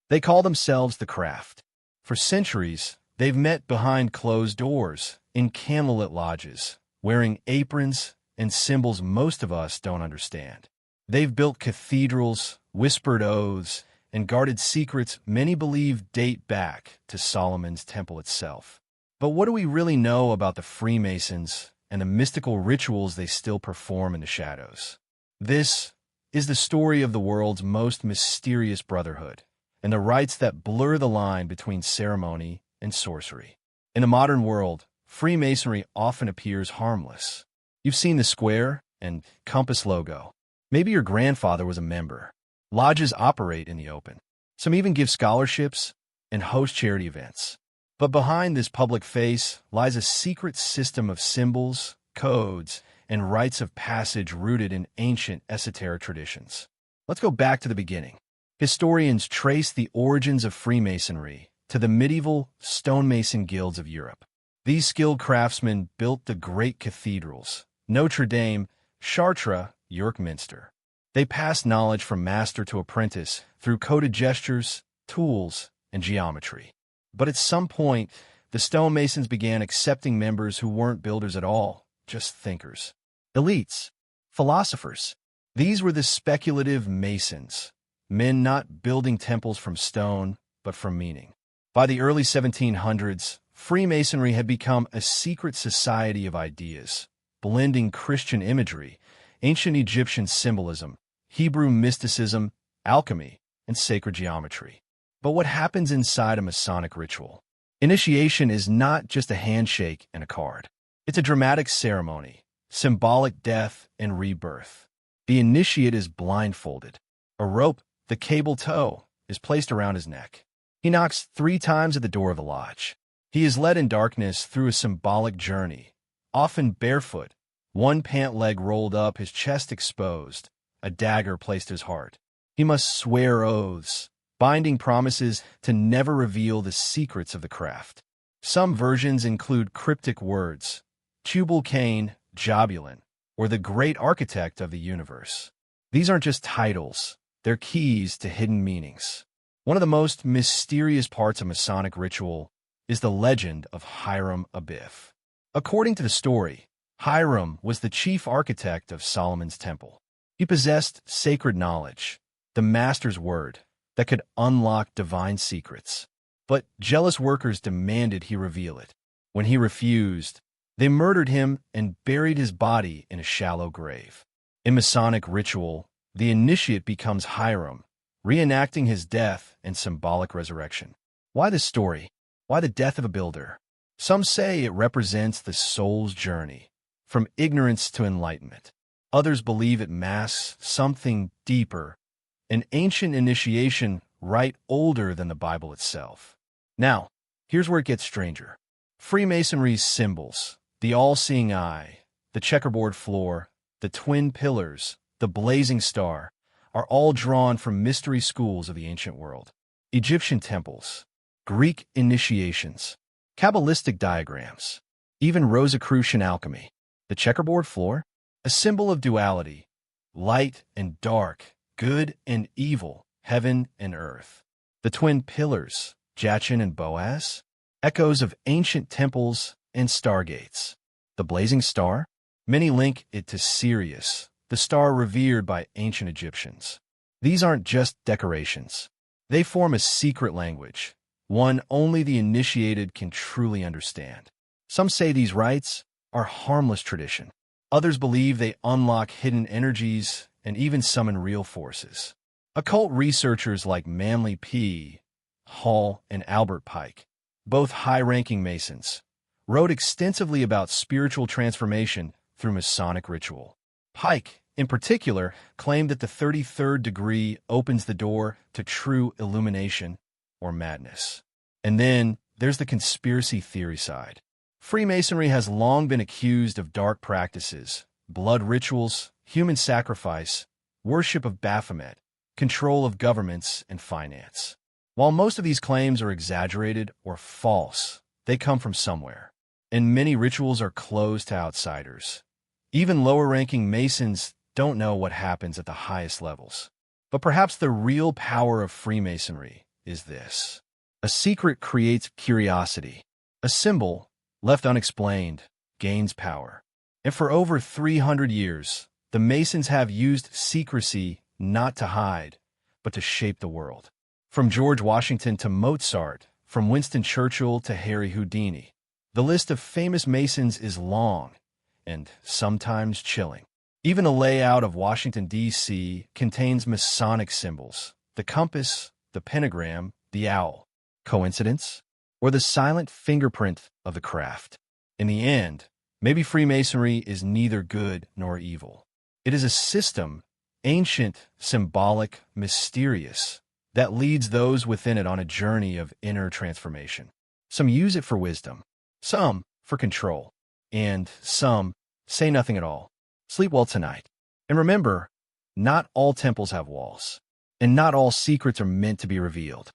They call themselves the craft. For centuries, they've met behind closed doors, in candlelit lodges, wearing aprons and symbols most of us don't understand. They've built cathedrals, whispered oaths, and guarded secrets many believe date back to Solomon's temple itself. But what do we really know about the Freemasons and the mystical rituals they still perform in the shadows? This is the story of the world's most mysterious brotherhood, and the rites that blur the line between ceremony and sorcery. In the modern world, Freemasonry often appears harmless. You've seen the square and compass logo. Maybe your grandfather was a member. Lodges operate in the open. Some even give scholarships and host charity events. But behind this public face lies a secret system of symbols, codes, and rites of passage rooted in ancient esoteric traditions. Let's go back to the beginning. Historians trace the origins of Freemasonry to the medieval stonemason guilds of Europe. These skilled craftsmen built the great cathedrals, Notre Dame, Chartres, York Minster. They passed knowledge from master to apprentice through coded gestures, tools, and geometry. But at some point, the stonemasons began accepting members who weren't builders at all, just thinkers. Elites, philosophers. These were the speculative masons, men not building temples from stone, but from meaning. By the early 1700s, Freemasonry had become a secret society of ideas, blending Christian imagery, ancient Egyptian symbolism, Hebrew mysticism, alchemy, and sacred geometry. But what happens inside a Masonic ritual? Initiation is not just a handshake and a card. It's a dramatic ceremony, symbolic death and rebirth. The initiate is blindfolded. A rope, the cable tow, is placed around his neck. He knocks 3 times at the door of the lodge. He is led in darkness through a symbolic journey, often barefoot, one pant leg rolled up, his chest exposed, a dagger placed at his heart. He must swear oaths, binding promises to never reveal the secrets of the craft. Some versions include cryptic words, Tubal Cain, Jobulin, or the great architect of the universe. These aren't just titles, they're keys to hidden meanings. One of the most mysterious parts of Masonic ritual is the legend of Hiram Abiff. According to the story, Hiram was the chief architect of Solomon's temple. He possessed sacred knowledge, the master's word, that could unlock divine secrets. But jealous workers demanded he reveal it. When he refused, they murdered him and buried his body in a shallow grave. In Masonic ritual, the initiate becomes Hiram, reenacting his death and symbolic resurrection. Why this story? Why the death of a builder? Some say it represents the soul's journey, from ignorance to enlightenment. Others believe it masks something deeper, an ancient initiation rite older than the Bible itself. Now, here's where it gets stranger. Freemasonry's symbols, the all-seeing eye, the checkerboard floor, the twin pillars, the blazing star, are all drawn from mystery schools of the ancient world. Egyptian temples, Greek initiations, Kabbalistic diagrams, even Rosicrucian alchemy. The checkerboard floor, a symbol of duality, light and dark, good and evil, heaven and earth. The twin pillars, Jachin and Boaz, echoes of ancient temples and stargates. The blazing star, many link it to Sirius, the star revered by ancient Egyptians. These aren't just decorations. They form a secret language, one only the initiated can truly understand. Some say these rites are harmless tradition. Others believe they unlock hidden energies and even summon real forces. Occult researchers like Manly P. Hall and Albert Pike, both high-ranking Masons, wrote extensively about spiritual transformation through Masonic ritual. Pike, in particular, claimed that the 33rd degree opens the door to true illumination or madness. And then there's the conspiracy theory side. Freemasonry has long been accused of dark practices, blood rituals, human sacrifice, worship of Baphomet, control of governments, and finance. While most of these claims are exaggerated or false, they come from somewhere. And many rituals are closed to outsiders. Even lower-ranking Masons don't know what happens at the highest levels. But perhaps the real power of Freemasonry is this. A secret creates curiosity. A symbol, left unexplained, gains power. And for over 300 years, the Masons have used secrecy not to hide, but to shape the world. From George Washington to Mozart, from Winston Churchill to Harry Houdini, the list of famous Masons is long and sometimes chilling. Even the layout of Washington, D.C. contains Masonic symbols: the compass, the pentagram, the owl. Coincidence? Or the silent fingerprint of the craft? In the end, maybe Freemasonry is neither good nor evil. It is a system, ancient, symbolic, mysterious, that leads those within it on a journey of inner transformation. Some use it for wisdom, some for control, and some say nothing at all. Sleep well tonight. And remember, not all temples have walls, and not all secrets are meant to be revealed.